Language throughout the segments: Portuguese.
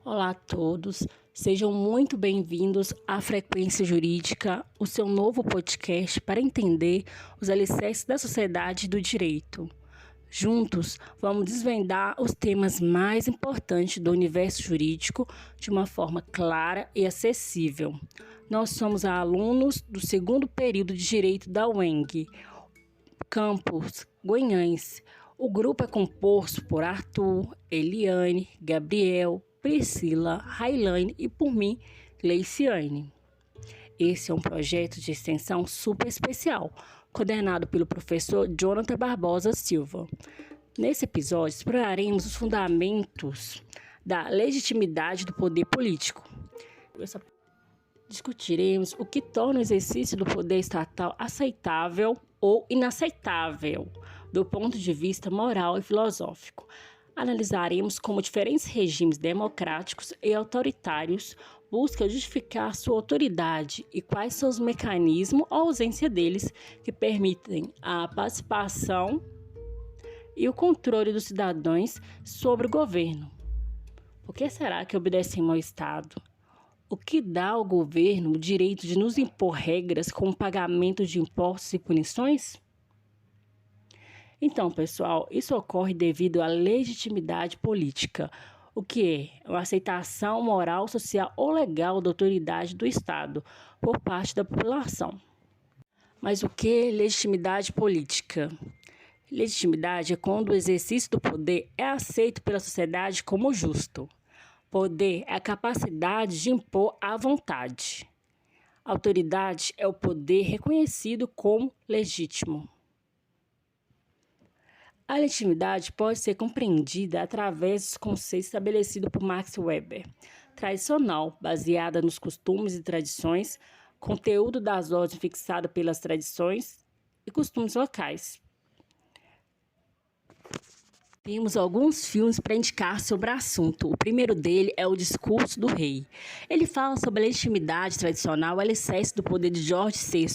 Olá a todos, sejam muito bem-vindos à Frequência Jurídica, o seu novo podcast para entender os alicerces da sociedade do direito. Juntos, vamos desvendar os temas mais importantes do universo jurídico de uma forma clara e acessível. Nós somos alunos do segundo período de Direito da UENG, Campus Goiães. O grupo é composto por Arthur, Eliane, Gabriel, Priscila, Railane e por mim, Leiciane. Esse é um projeto de extensão super especial, coordenado pelo professor Jonathan Barbosa Silva. Nesse episódio, exploraremos os fundamentos da legitimidade do poder político. Discutiremos o que torna o exercício do poder estatal aceitável ou inaceitável, do ponto de vista moral e filosófico. Analisaremos como diferentes regimes democráticos e autoritários buscam justificar sua autoridade e quais são os mecanismos ou ausência deles que permitem a participação e o controle dos cidadãos sobre o governo. Por que será que obedecemos ao Estado? O que dá ao governo o direito de nos impor regras como pagamento de impostos e punições? Então, pessoal, isso ocorre devido à legitimidade política, o que é uma aceitação moral, social ou legal da autoridade do Estado por parte da população. Mas o que é legitimidade política? Legitimidade é quando o exercício do poder é aceito pela sociedade como justo. Poder é a capacidade de impor a vontade. Autoridade é o poder reconhecido como legítimo. A legitimidade pode ser compreendida através dos conceitos estabelecidos por Max Weber. Tradicional, baseada nos costumes e tradições, conteúdo das ordens fixado pelas tradições e costumes locais. Temos alguns filmes para indicar sobre o assunto. O primeiro dele é O Discurso do Rei. Ele fala sobre a legitimidade tradicional, o alicerce do poder de Jorge VI,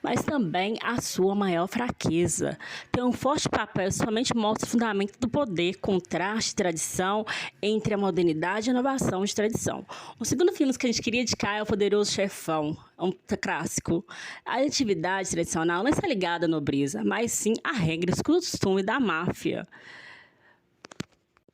mas também a sua maior fraqueza. Tem um forte papel e somente mostra o fundamento do poder, contraste e tradição entre a modernidade e a inovação de tradição. O segundo filme que a gente queria indicar é O Poderoso Chefão. É um clássico. A legitimidade tradicional não está ligada à nobreza, mas sim a regras e costumes da máfia.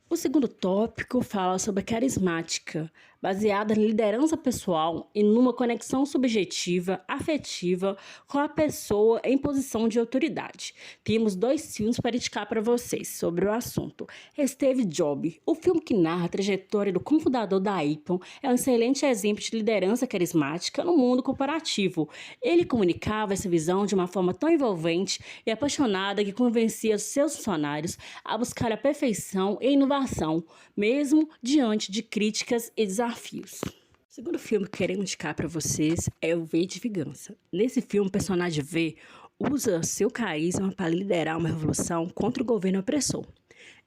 O segundo tópico fala sobre a carismática, baseada na liderança pessoal e numa conexão subjetiva, afetiva com a pessoa em posição de autoridade. Temos 2 filmes para indicar para vocês sobre o assunto. Steve Jobs, o filme que narra a trajetória do cofundador da Apple, é um excelente exemplo de liderança carismática no mundo corporativo. Ele comunicava essa visão de uma forma tão envolvente e apaixonada que convencia seus funcionários a buscar a perfeição e inovação, mesmo diante de críticas e desafios. O segundo filme que queremos indicar para vocês é o V de Vingança. Nesse filme, o personagem V usa seu carisma para liderar uma revolução contra o governo opressor.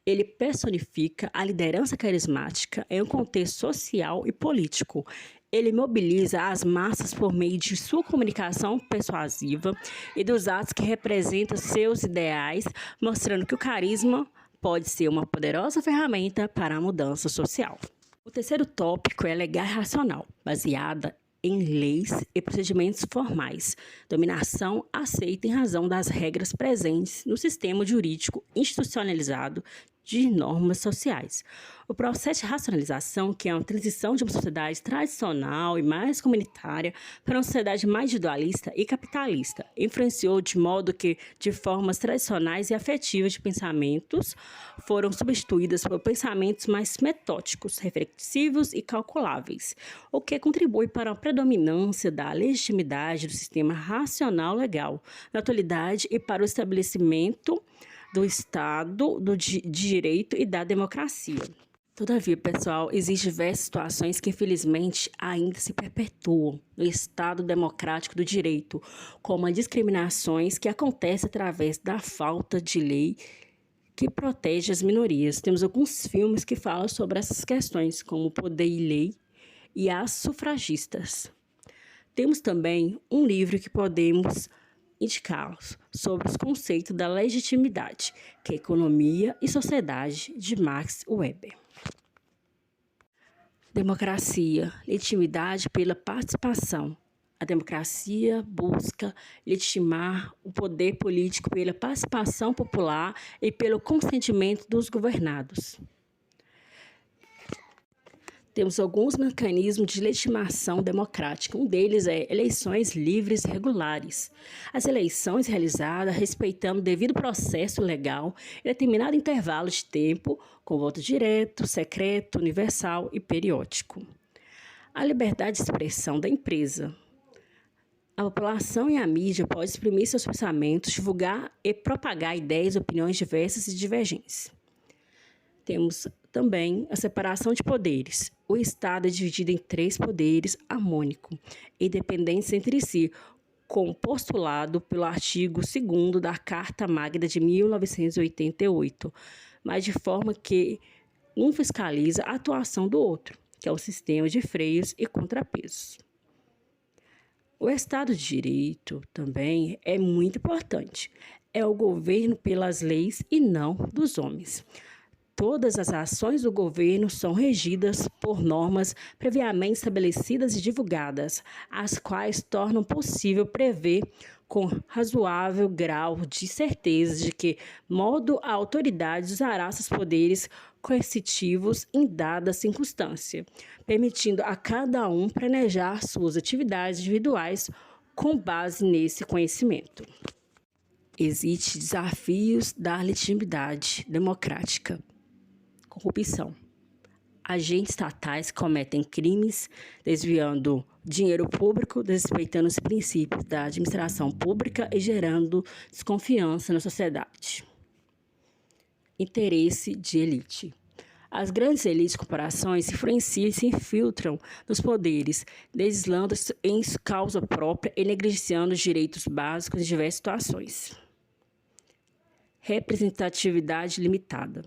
Ele personifica a liderança carismática em um contexto social e político. Ele mobiliza as massas por meio de sua comunicação persuasiva e dos atos que representam seus ideais, mostrando que o carisma pode ser uma poderosa ferramenta para a mudança social. O terceiro tópico é legal e racional, baseada em leis e procedimentos formais. Dominação aceita em razão das regras presentes no sistema jurídico institucionalizado de normas sociais. O processo de racionalização, que é uma transição de uma sociedade tradicional e mais comunitária para uma sociedade mais individualista e capitalista, influenciou de modo que, de formas tradicionais e afetivas de pensamentos, foram substituídas por pensamentos mais metódicos, reflexivos e calculáveis, o que contribui para a predominância da legitimidade do sistema racional legal na atualidade e para o estabelecimento do Estado, de Direito e da democracia. Todavia, pessoal, existem diversas situações que, infelizmente, ainda se perpetuam no Estado democrático do direito, como as discriminações que acontecem através da falta de lei que protege as minorias. Temos alguns filmes que falam sobre essas questões, como Poder e Lei e As Sufragistas. Temos também um livro que podemos indicá-los sobre os conceitos da legitimidade, que é Economia e Sociedade, de Max Weber. Democracia, legitimidade pela participação. A democracia busca legitimar o poder político pela participação popular e pelo consentimento dos governados. Temos alguns mecanismos de legitimação democrática. Um deles é eleições livres e regulares. As eleições realizadas respeitando o devido processo legal em determinado intervalo de tempo, com voto direto, secreto, universal e periódico. A liberdade de expressão da empresa. A população e a mídia podem exprimir seus pensamentos, divulgar e propagar ideias e opiniões diversas e divergentes. Temos também a separação de poderes. O Estado é dividido em 3 poderes harmônicos, independentes entre si, como postulado pelo artigo 2º da Carta Magna de 1988, mas de forma que um fiscaliza a atuação do outro, que é o sistema de freios e contrapesos. O Estado de Direito também é muito importante. É o governo pelas leis e não dos homens. Todas as ações do governo são regidas por normas previamente estabelecidas e divulgadas, as quais tornam possível prever com razoável grau de certeza de que modo a autoridade usará seus poderes coercitivos em dada circunstância, permitindo a cada um planejar suas atividades individuais com base nesse conhecimento. Existem desafios da legitimidade democrática. Corrupção. Agentes estatais cometem crimes desviando dinheiro público, desrespeitando os princípios da administração pública e gerando desconfiança na sociedade. Interesse de elite. As grandes elites e corporações se influenciam e se infiltram nos poderes, legislando em causa própria e negligenciando os direitos básicos em diversas situações. Representatividade limitada.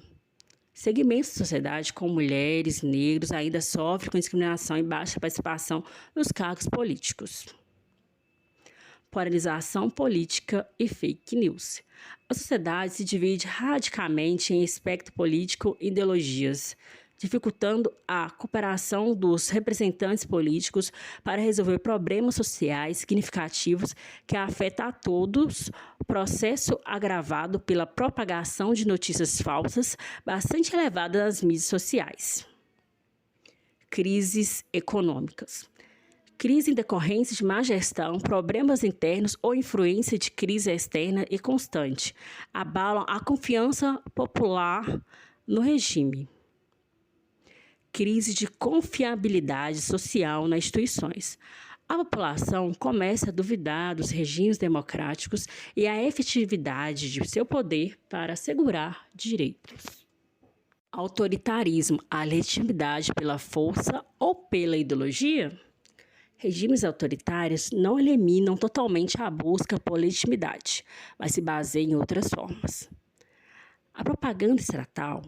Segmentos da sociedade, como mulheres, negros, ainda sofrem com discriminação e baixa participação nos cargos políticos. Polarização política e fake news. A sociedade se divide radicalmente em espectro político e ideologias, dificultando a cooperação dos representantes políticos para resolver problemas sociais significativos que afetam a todos, processo agravado pela propagação de notícias falsas bastante elevada nas mídias sociais. Crises econômicas. Crise em decorrência de má gestão, problemas internos ou influência de crise externa e constante abalam a confiança popular no regime. Crise de confiabilidade social nas instituições. A população começa a duvidar dos regimes democráticos e a efetividade de seu poder para assegurar direitos. Autoritarismo, a legitimidade pela força ou pela ideologia? Regimes autoritários não eliminam totalmente a busca por legitimidade, mas se baseiam em outras formas. A propaganda estatal.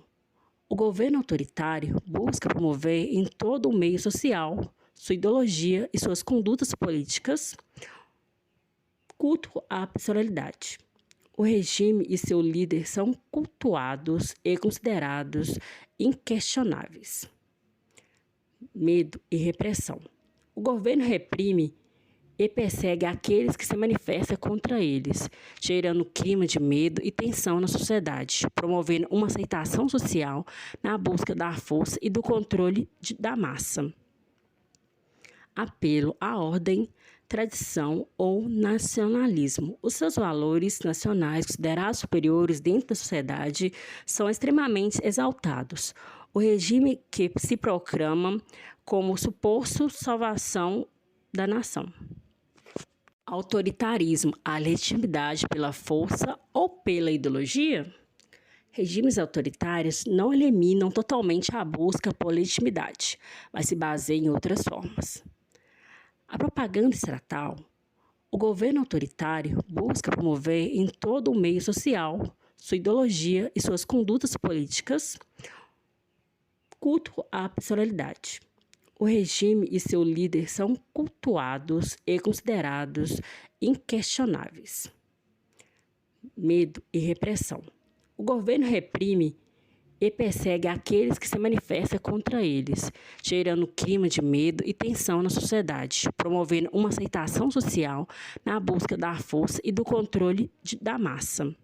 O governo autoritário busca promover em todo o meio social sua ideologia e suas condutas políticas, culto à personalidade. O regime e seu líder são cultuados e considerados inquestionáveis. Medo e repressão. O governo reprime e persegue aqueles que se manifestam contra eles, gerando clima de medo e tensão na sociedade, promovendo uma aceitação social na busca da força e do controle da massa. Apelo à ordem, tradição ou nacionalismo. Os seus valores nacionais, considerados superiores dentro da sociedade, são extremamente exaltados. O regime que se proclama como suposto salvação da nação. Autoritarismo, a legitimidade pela força ou pela ideologia? Regimes autoritários não eliminam totalmente a busca por legitimidade, mas se baseiam em outras formas. A propaganda estatal. O governo autoritário busca promover em todo o meio social sua ideologia e suas condutas políticas, culto à personalidade. O regime e seu líder são cultuados e considerados inquestionáveis. Medo e repressão. O governo reprime e persegue aqueles que se manifestam contra eles, gerando clima de medo e tensão na sociedade, promovendo uma aceitação social na busca da força e do controle da massa.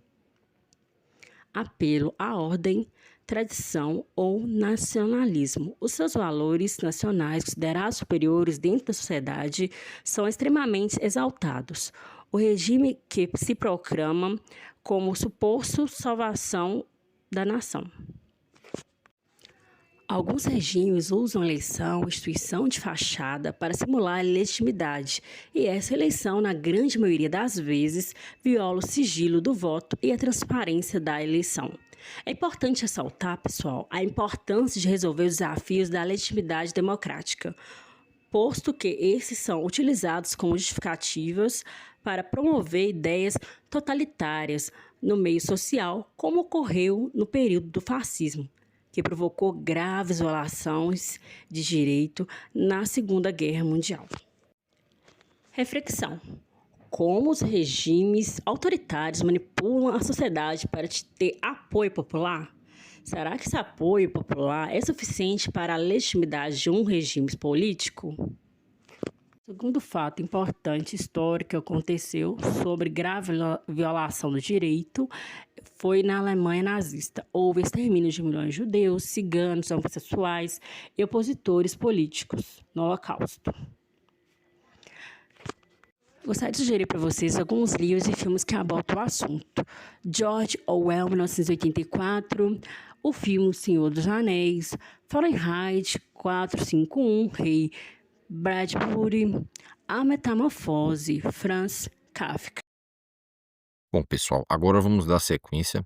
Apelo à ordem, tradição ou nacionalismo. Os seus valores nacionais, considerados superiores dentro da sociedade, são extremamente exaltados. O regime que se proclama como suposto salvação da nação. Alguns regimes usam a eleição, instituição de fachada, para simular a legitimidade, e essa eleição, na grande maioria das vezes, viola o sigilo do voto e a transparência da eleição. É importante ressaltar, pessoal, a importância de resolver os desafios da legitimidade democrática, posto que esses são utilizados como justificativas para promover ideias totalitárias no meio social, como ocorreu no período do fascismo, que provocou graves violações de direito na Segunda Guerra Mundial. Reflexão: como os regimes autoritários manipulam a sociedade para ter apoio popular? Será que esse apoio popular é suficiente para a legitimidade de um regime político? Segundo fato importante histórico que aconteceu sobre grave violação do direito foi na Alemanha nazista. Houve extermínio de milhões de judeus, ciganos, homossexuais e opositores políticos no Holocausto. Gostaria de sugerir para vocês alguns livros e filmes que abordam o assunto. George Orwell, 1984, o filme O Senhor dos Anéis, Fahrenheit 451, Rei Bradbury, A Metamorfose, Franz Kafka. Bom, pessoal, agora vamos dar sequência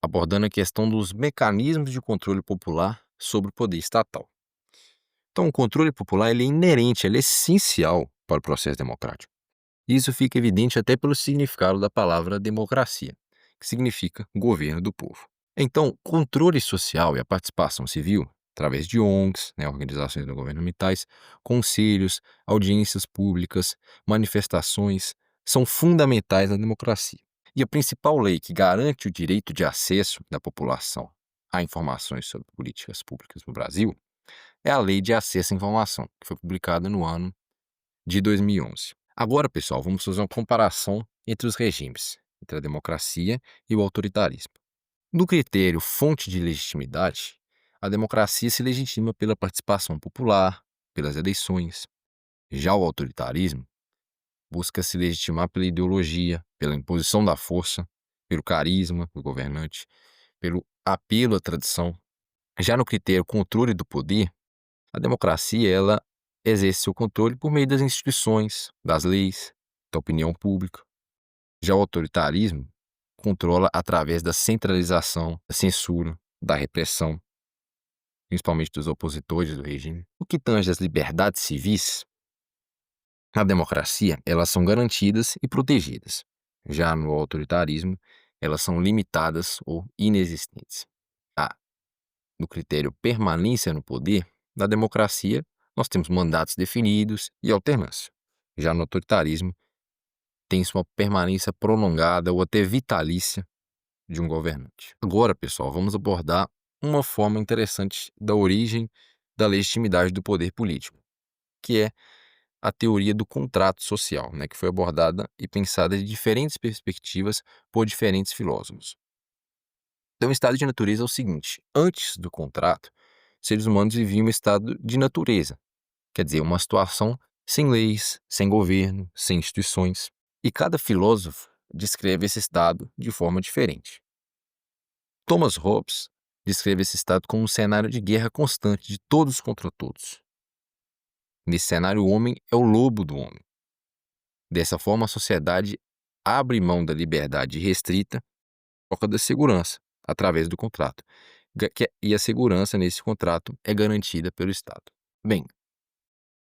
abordando a questão dos mecanismos de controle popular sobre o poder estatal. Então, o controle popular ele é inerente, ele é essencial para o processo democrático. Isso fica evidente até pelo significado da palavra democracia, que significa governo do povo. Então, controle social e a participação civil, através de ONGs, organizações não governamentais, conselhos, audiências públicas, manifestações, são fundamentais na democracia. E a principal lei que garante o direito de acesso da população a informações sobre políticas públicas no Brasil é a Lei de Acesso à Informação, que foi publicada no ano de 2011. Agora, pessoal, vamos fazer uma comparação entre os regimes, entre a democracia e o autoritarismo. No critério fonte de legitimidade, a democracia se legitima pela participação popular, pelas eleições. Já o autoritarismo busca se legitimar pela ideologia, pela imposição da força, pelo carisma do governante, pelo apelo à tradição. Já no critério controle do poder, a democracia ela exerce seu controle por meio das instituições, das leis, da opinião pública. Já o autoritarismo controla através da centralização, da censura, da repressão, principalmente dos opositores do regime. O que tange às liberdades civis, na democracia, elas são garantidas e protegidas. Já no autoritarismo, elas são limitadas ou inexistentes. No critério permanência no poder, na democracia, nós temos mandatos definidos e alternância. Já no autoritarismo, tem-se uma permanência prolongada ou até vitalícia de um governante. Agora, pessoal, vamos abordar uma forma interessante da origem da legitimidade do poder político, que é a teoria do contrato social, que foi abordada e pensada de diferentes perspectivas por diferentes filósofos. Então, o estado de natureza é o seguinte: antes do contrato, seres humanos viviam um estado de natureza, quer dizer, uma situação sem leis, sem governo, sem instituições. E cada filósofo descreve esse estado de forma diferente. Thomas Hobbes descreve esse estado como um cenário de guerra constante de todos contra todos. Nesse cenário, o homem é o lobo do homem. Dessa forma, a sociedade abre mão da liberdade restrita em troca da segurança, através do contrato. E a segurança nesse contrato é garantida pelo Estado. Bem,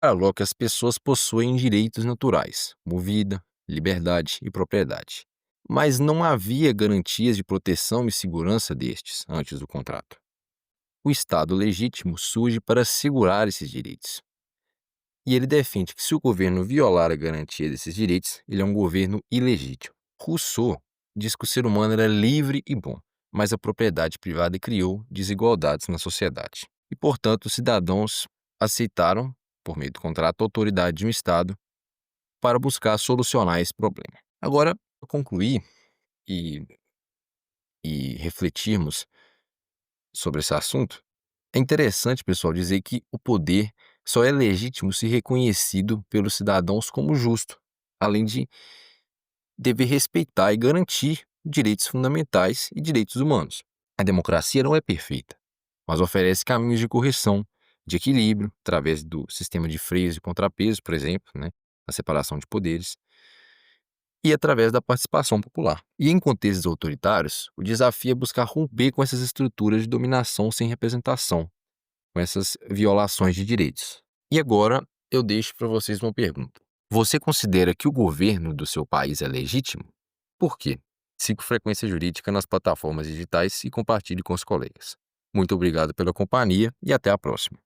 para Locke, as pessoas possuem direitos naturais, como vida, liberdade e propriedade. Mas não havia garantias de proteção e segurança destes antes do contrato. O Estado legítimo surge para assegurar esses direitos. E ele defende que se o governo violar a garantia desses direitos, ele é um governo ilegítimo. Rousseau diz que o ser humano era livre e bom, mas a propriedade privada criou desigualdades na sociedade. E, portanto, os cidadãos aceitaram, por meio do contrato, a autoridade de um Estado para buscar solucionar esse problema. Agora, para concluir e, e refletirmos sobre esse assunto, é interessante, pessoal, dizer que o poder só é legítimo se reconhecido pelos cidadãos como justo, além de dever respeitar e garantir direitos fundamentais e direitos humanos. A democracia não é perfeita, mas oferece caminhos de correção, de equilíbrio, através do sistema de freios e contrapesos, por exemplo, né, a separação de poderes, e através da participação popular. E em contextos autoritários, o desafio é buscar romper com essas estruturas de dominação sem representação, com essas violações de direitos. E agora eu deixo para vocês uma pergunta. Você considera que o governo do seu país é legítimo? Por quê? Siga o Frequência Jurídica nas plataformas digitais e compartilhe com os colegas. Muito obrigado pela companhia e até a próxima.